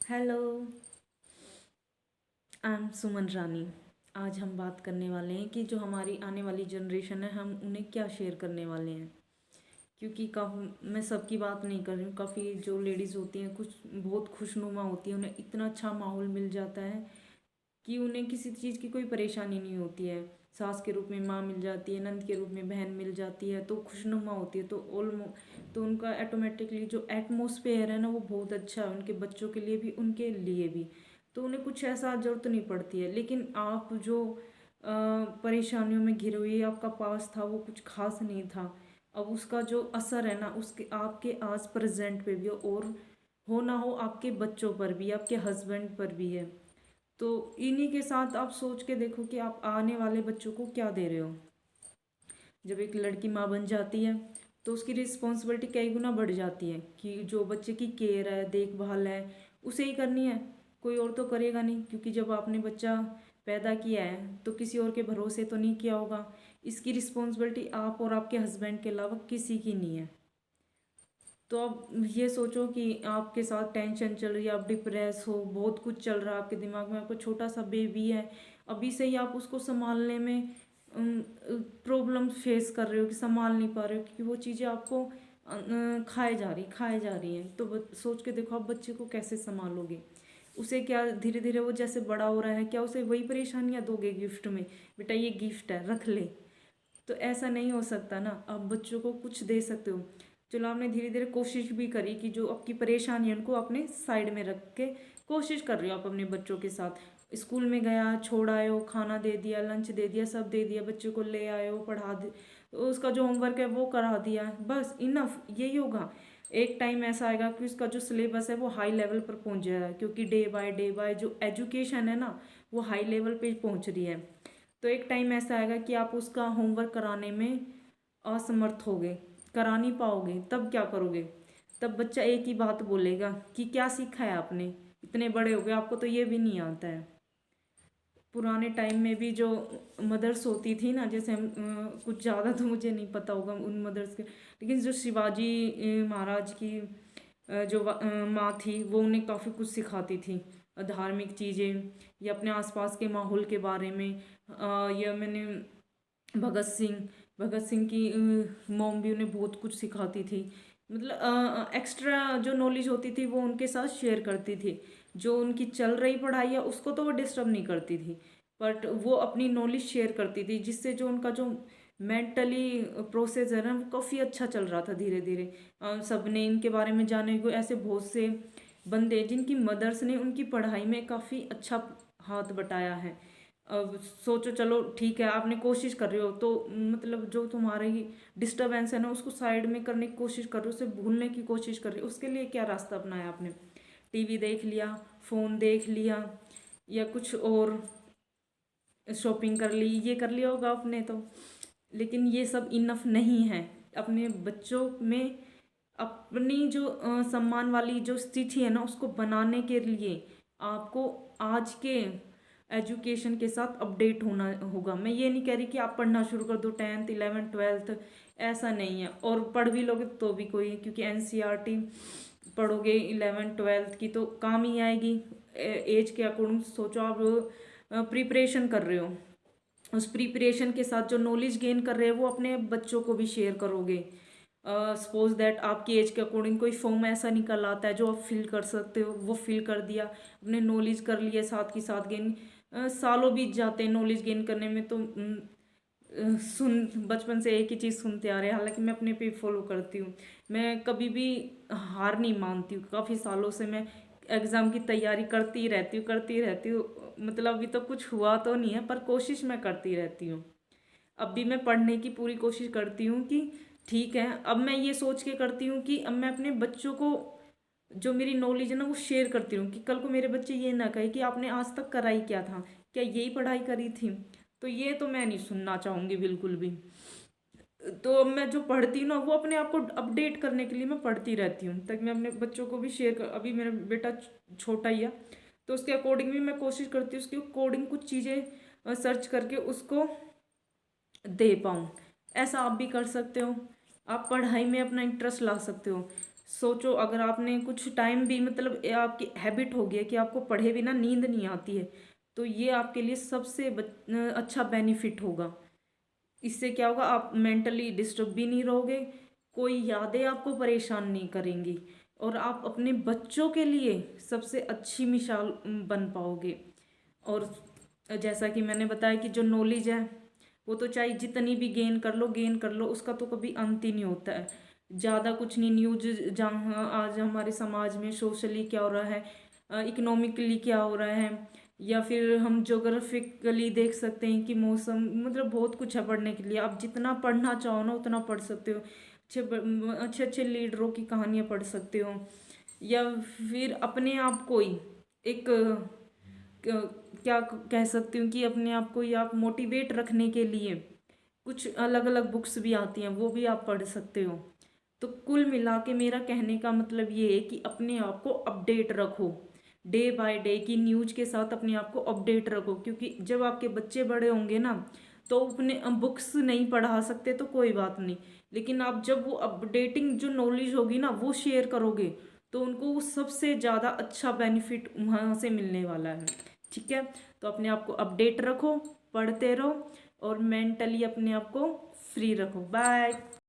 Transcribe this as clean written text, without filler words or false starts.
Hello. I am सुमन रानी। आज हम बात करने वाले हैं कि जो हमारी आने वाली जनरेशन है हम उन्हें क्या शेयर करने वाले हैं। क्योंकि काफ़ी मैं सबकी बात नहीं कर रही हूँ, काफ़ी जो लेडीज़ होती हैं कुछ बहुत खुशनुमा होती हैं, उन्हें इतना अच्छा माहौल मिल जाता है कि उन्हें किसी चीज़ की कोई परेशानी नहीं होती है। सास के रूप में माँ मिल जाती है, नंद के रूप में बहन मिल जाती है, तो खुशनुमा होती है। तो तो उनका ऑटोमेटिकली जो एटमोसफेयर है ना वो बहुत अच्छा है, उनके बच्चों के लिए भी उनके लिए भी। तो उन्हें कुछ ऐसा जरूरत नहीं पड़ती है। लेकिन आप जो परेशानियों में घिरे हुए आपका पास था वो कुछ खास नहीं था। अब उसका जो असर है ना उसके आपके आज प्रेजेंट पे भी और हो ना हो आपके बच्चों पर भी, आपके हस्बैंड पर भी है। तो इन्हीं के साथ आप सोच के देखो कि आप आने वाले बच्चों को क्या दे रहे हो। जब एक लड़की माँ बन जाती है तो उसकी रिस्पॉन्सिबिलिटी कई गुना बढ़ जाती है कि जो बच्चे की केयर है, देखभाल है, उसे ही करनी है। कोई और तो करेगा नहीं, क्योंकि जब आपने बच्चा पैदा किया है तो किसी और के भरोसे तो नहीं किया होगा। इसकी रिस्पॉन्सिबिलिटी आप और आपके हस्बैंड के अलावा किसी की नहीं है। तो अब ये सोचो कि आपके साथ टेंशन चल रही है, आप डिप्रेस हो, बहुत कुछ चल रहा है आपके दिमाग में, आपका छोटा सा बेबी है, अभी से ही आप उसको संभालने में प्रॉब्लम फेस कर रहे हो कि संभाल नहीं पा रहे हो, क्योंकि वो चीज़ें आपको खाए जा रही हैं। तो सोच के देखो आप बच्चे को कैसे संभालोगे। उसे क्या धीरे धीरे वो जैसे बड़ा हो रहा है, क्या उसे वही परेशानियां दोगे गिफ्ट में, बेटा ये गिफ्ट है रख ले। तो ऐसा नहीं हो सकता ना, आप बच्चों को कुछ दे सकते हो। चलो आपने धीरे धीरे कोशिश भी करी कि जो आपकी परेशानी है उनको अपने साइड में रख के कोशिश कर रहे हो आप अपने बच्चों के साथ। स्कूल में गया, छोड़ आए हो, खाना दे दिया, लंच दे दिया, सब दे दिया, बच्चे को ले आए हो, पढ़ा दे, तो उसका जो होमवर्क है वो करा दिया, बस इनफ यही होगा। एक टाइम ऐसा आएगा कि उसका जो सिलेबस है वो हाई लेवल पर पहुंच जाएगा, क्योंकि डे बाय जो एजुकेशन है ना वो हाई लेवल पे पहुंच रही है। तो एक टाइम ऐसा आएगा कि आप उसका होमवर्क कराने में असमर्थ होगे, करा नहीं पाओगे, तब क्या करोगे। तब बच्चा एक ही बात बोलेगा कि क्या सीखा है आपने, इतने बड़े हो गए आपको तो ये भी नहीं आता है। पुराने टाइम में भी जो मदर्स होती थी ना, जैसे हम कुछ ज़्यादा तो मुझे नहीं पता होगा उन मदर्स के, लेकिन जो शिवाजी महाराज की माँ थी वो उन्हें काफ़ी कुछ सिखाती थी, धार्मिक चीज़ें या अपने आसपास के माहौल के बारे में। या मैंने भगत सिंह की मॉम भी उन्हें बहुत कुछ सिखाती थी। मतलब एक्स्ट्रा जो नॉलेज होती थी वो उनके साथ शेयर करती थी। जो उनकी चल रही पढ़ाई है उसको तो वो डिस्टर्ब नहीं करती थी, बट वो अपनी नॉलेज शेयर करती थी, जिससे जो उनका जो मेंटली प्रोसेस है ना वो काफ़ी अच्छा चल रहा था धीरे धीरे। सबने इनके बारे में जाने को, ऐसे बहुत से बंदे जिनकी मदर्स ने उनकी पढ़ाई में काफ़ी अच्छा हाथ बटाया है। अब सोचो, चलो ठीक है आपने कोशिश कर रहे हो, तो मतलब जो तुम्हारी डिस्टरबेंस है ना उसको साइड में करने की कोशिश कर रहे हो, उसे भूलने की कोशिश कर रहे हो, उसके लिए क्या रास्ता अपनाया आपने। टीवी देख लिया, फ़ोन देख लिया, या कुछ और शॉपिंग कर ली, ये कर लिया होगा आपने तो। लेकिन ये सब इनफ नहीं है। अपने बच्चों में अपनी जो सम्मान वाली जो स्थिति है ना उसको बनाने के लिए आपको आज के एजुकेशन के साथ अपडेट होना होगा। मैं ये नहीं कह रही कि आप पढ़ना शुरू कर दो 10th 11th 12th, ऐसा नहीं है। और पढ़ भी लोगे तो भी कोई है, क्योंकि एनसीईआरटी पढ़ोगे 11th 12th की तो काम ही आएगी। एज के अकॉर्डिंग सोचो, आप प्रिपरेशन कर रहे हो, उस प्रिपरेशन के साथ जो नॉलेज गेन कर रहे हो वो अपने बच्चों को भी शेयर करोगे। सपोज दैट आपकी एज के अकॉर्डिंग कोई फॉर्म ऐसा निकल आता है जो आप फिल कर सकते हो, वो फिल कर दिया, अपने नॉलेज कर लिया साथ के साथ गेन। सालों बीत जाते हैं नॉलेज गेन करने में, तो सुन बचपन से एक ही चीज़ सुनते आ रहे हैं, हालांकि मैं अपने पे फॉलो करती हूँ। मैं कभी भी हार नहीं मानती हूँ, काफ़ी सालों से मैं एग्ज़ाम की तैयारी करती रहती हूँ। मतलब अभी तो कुछ हुआ तो नहीं है पर कोशिश मैं करती रहती हूँ। अब भी मैं पढ़ने की पूरी कोशिश करती हूँ कि ठीक है, अब मैं ये सोच के करती हूँ कि अब मैं अपने बच्चों को जो मेरी नॉलेज है ना वो शेयर करती हूँ, कि कल को मेरे बच्चे ये ना कहे कि आपने आज तक कराई क्या था, क्या यही पढ़ाई करी थी। तो ये तो मैं नहीं सुनना चाहूँगी बिल्कुल भी। तो अब मैं जो पढ़ती हूँ ना वो अपने आप को अपडेट करने के लिए मैं पढ़ती रहती हूँ, ताकि मैं अपने बच्चों को भी शेयर कर। अभी मेरा बेटा छोटा ही है, तो उसके अकॉर्डिंग भी मैं कोशिश करती हूँ उसके अकॉर्डिंग कुछ चीज़ें सर्च करके उसको दे पाऊँ। ऐसा आप भी कर सकते हो, आप पढ़ाई में अपना इंटरेस्ट ला सकते हो। सोचो अगर आपने कुछ टाइम भी मतलब ये आपकी हैबिट हो गई है कि आपको पढ़े बिना नींद नहीं आती है, तो ये आपके लिए सबसे अच्छा बेनिफिट होगा। इससे क्या होगा, आप मेंटली डिस्टर्ब भी नहीं रहोगे, कोई यादें आपको परेशान नहीं करेंगी, और आप अपने बच्चों के लिए सबसे अच्छी मिसाल बन पाओगे। और जैसा कि मैंने बताया कि जो नॉलेज है वो तो चाहे जितनी भी गेन कर लो, उसका तो कभी अंत ही नहीं होता है। ज़्यादा कुछ नहीं, न्यूज जहाँ आज हमारे समाज में सोशली क्या हो रहा है, इकोनॉमिकली क्या हो रहा है, या फिर हम जोग्राफिकली देख सकते हैं कि मौसम, मतलब बहुत कुछ है पढ़ने के लिए। आप जितना पढ़ना चाहो ना उतना पढ़ सकते हो। अच्छे अच्छे लीडरों की कहानियाँ पढ़ सकते हो, या फिर अपने आप को ही एक क्या कह सकती हूँ कि अपने आप को या आप मोटिवेट रखने के लिए कुछ अलग अलग बुक्स भी आती हैं, वो भी आप पढ़ सकते हो। तो कुल मिला के मेरा कहने का मतलब ये है कि अपने आप को अपडेट रखो, डे बाय डे की न्यूज के साथ अपने आप को अपडेट रखो, क्योंकि जब आपके बच्चे बड़े होंगे ना, तो अपने बुक्स नहीं पढ़ा सकते तो कोई बात नहीं, लेकिन आप जब वो अपडेटिंग जो नॉलेज होगी ना वो शेयर करोगे, तो उनको वो सबसे ज़्यादा अच्छा बेनिफिट वहाँ से मिलने वाला है। ठीक है, तो अपने आप को अपडेट रखो, पढ़ते रहो, और मेंटली अपने आप को फ्री रखो। बाय।